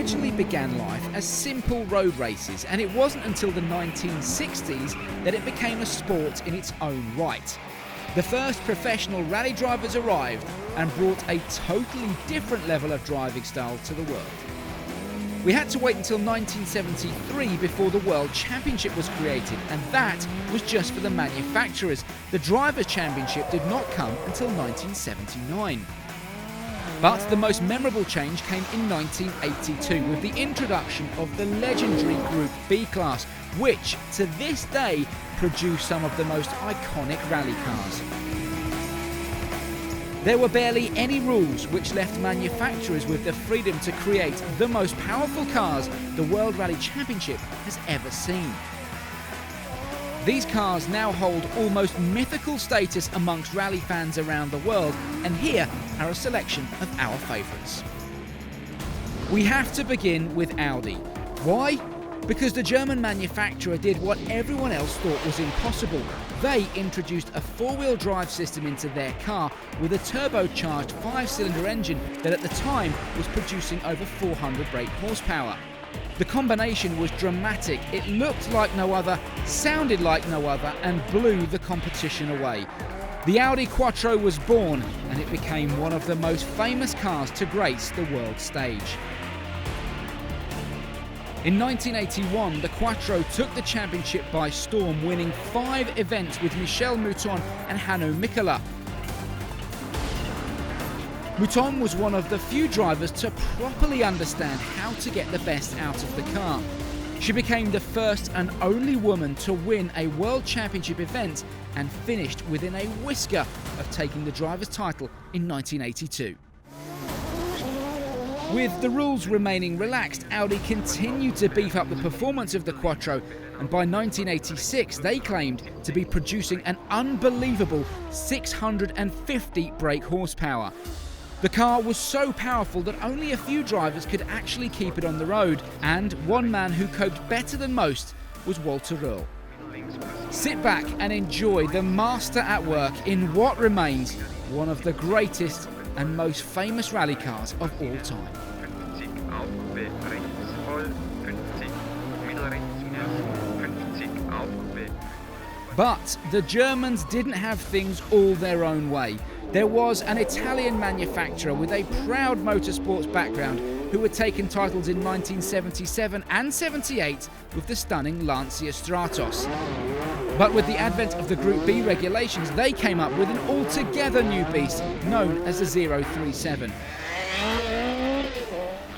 originally began life as simple road races, and it wasn't until the 1960s that it became a sport in its own right. The first professional rally drivers arrived and brought a totally different level of driving style to the world. We had to wait until 1973 before the World Championship was created, and that was just for the manufacturers. The Drivers' Championship did not come until 1979. But the most memorable change came in 1982 with the introduction of the legendary Group B class, which to this day produced some of the most iconic rally cars. There were barely any rules, which left manufacturers with the freedom to create the most powerful cars the World Rally Championship has ever seen. These cars now hold almost mythical status amongst rally fans around the world, and here are a selection of our favourites. We have to begin with Audi. Why? Because the German manufacturer did what everyone else thought was impossible. They introduced a four-wheel drive system into their car with a turbocharged 5-cylinder engine that at the time was producing over 400 brake horsepower. The combination was dramatic. It looked like no other, sounded like no other, and blew the competition away. The Audi Quattro was born, and it became one of the most famous cars to grace the world stage. In 1981, the Quattro took the championship by storm, winning 5 events with Michel Mouton and Hanno Mikkola. Mouton was one of the few drivers to properly understand how to get the best out of the car. She became the first and only woman to win a World Championship event and finished within a whisker of taking the driver's title in 1982. With the rules remaining relaxed, Audi continued to beef up the performance of the Quattro, and by 1986 they claimed to be producing an unbelievable 650 brake horsepower. The car was so powerful that only a few drivers could actually keep it on the road, and one man who coped better than most was Walter Röhrl. Sit back and enjoy the master at work in what remains one of the greatest and most famous rally cars of all time. But the Germans didn't have things all their own way. There was an Italian manufacturer with a proud motorsports background who had taken titles in 1977 and 78 with the stunning Lancia Stratos. But with the advent of the Group B regulations, they came up with an altogether new beast known as the 037.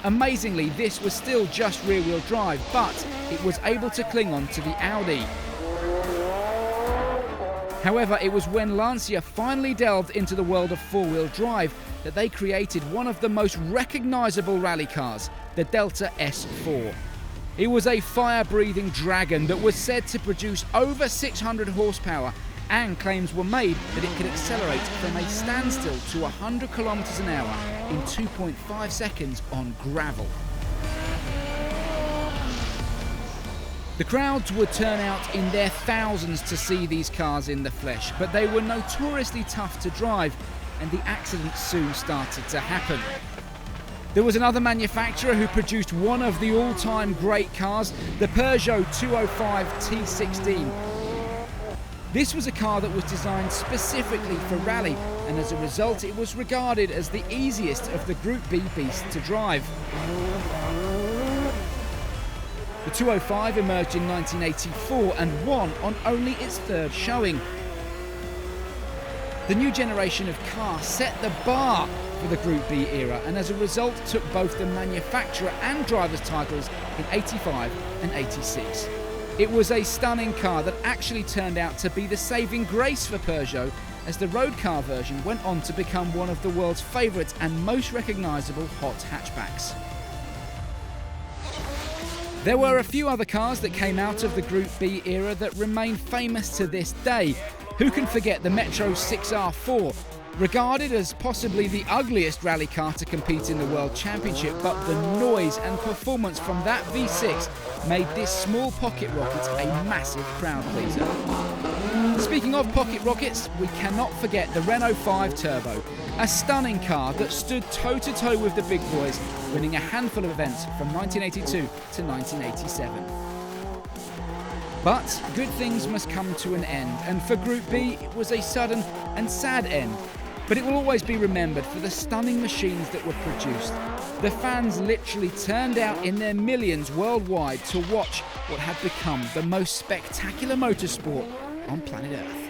Amazingly, this was still just rear-wheel drive, but it was able to cling on to the Audi. However, it was when Lancia finally delved into the world of four-wheel drive that they created one of the most recognisable rally cars, the Delta S4. It was a fire-breathing dragon that was said to produce over 600 horsepower, and claims were made that it could accelerate from a standstill to 100 kilometers an hour in 2.5 seconds on gravel. The crowds would turn out in their thousands to see these cars in the flesh, but they were notoriously tough to drive, and the accidents soon started to happen. There was another manufacturer who produced one of the all-time great cars, the Peugeot 205 T16. This was a car that was designed specifically for rally, and as a result it was regarded as the easiest of the Group B beasts to drive. The 205 emerged in 1984 and won on only its third showing. The new generation of car set the bar for the Group B era, and as a result took both the manufacturer and driver's titles in 85 and 86. It was a stunning car that actually turned out to be the saving grace for Peugeot, as the road car version went on to become one of the world's favourite and most recognisable hot hatchbacks. There were a few other cars that came out of the Group B era that remain famous to this day. Who can forget the Metro 6R4? Regarded as possibly the ugliest rally car to compete in the World Championship, but the noise and performance from that V6 made this small pocket rocket a massive crowd pleaser. Speaking of pocket rockets, we cannot forget the Renault 5 Turbo, a stunning car that stood toe-to-toe with the big boys, winning a handful of events from 1982 to 1987. But good things must come to an end, and for Group B it was a sudden and sad end. But it will always be remembered for the stunning machines that were produced. The fans literally turned out in their millions worldwide to watch what had become the most spectacular motorsport on planet Earth.